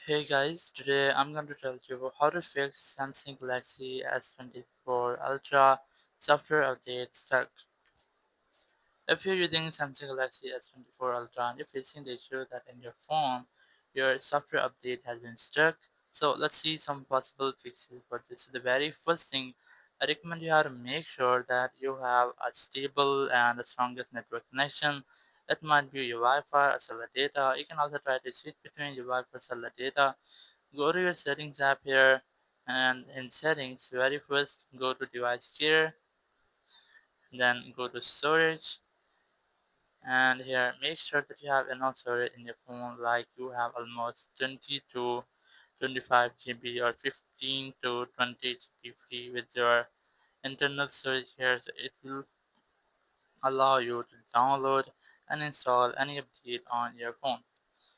Hey guys, today I'm going to tell you how to fix Samsung Galaxy S24 Ultra software update stuck. If you're using Samsung Galaxy S24 Ultra and you're facing the issue that in your phone your software update has been stuck, so let's see some possible fixes for this. So the very first thing I recommend you have to make sure that you have a stable and the strongest network connection. It might be your Wi-Fi or cellular data. You can also try to switch between your Wi-Fi or cellular data. Go to your settings app here, and in settings very first go to device care, then go to storage, and here make sure that you have enough storage in your phone, like you have almost 20 to 25 GB or 15 to 20 GB free with your internal storage here, so it will allow you to download and install any update on your phone.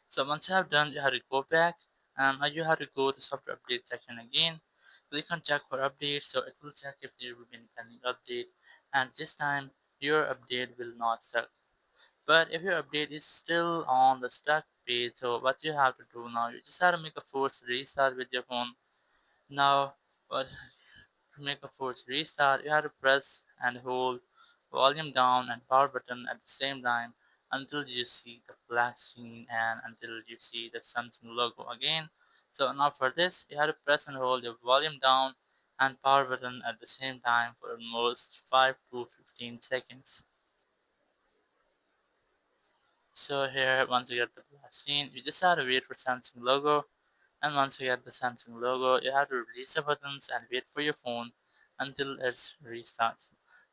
So once you have done, you have to go back, and now you have to go to software update section again. Click on check for update, so it will check if there will be any pending update, and this time your update will not stuck. But if your update is still on the stuck page, so what you have to do now, you just have to make a forced restart with your phone. Now, what to make a force restart, you have to press and hold volume down and power button at the same time until you see the black screen and until you see the Samsung logo again. So now for this, you have to press and hold your volume down and power button at the same time for almost 5 to 15 seconds. So here, once you get the black screen, you just have to wait for Samsung logo, and once you get the Samsung logo, you have to release the buttons and wait for your phone until it's restarts.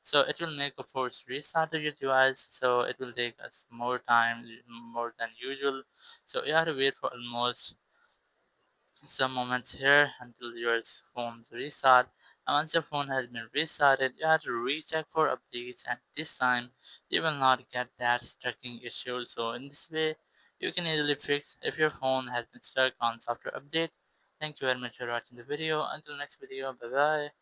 So it will make a forced restart of your device, so it will take us more time, more than usual. So you have to wait for almost some moments here until your phone's restart. And once your phone has been restarted, you have to recheck for updates, and this time you will not get that stucking issue. So in this way, you can easily fix if your phone has been stuck on software update. Thank you very much for watching the video. Until next video, bye bye.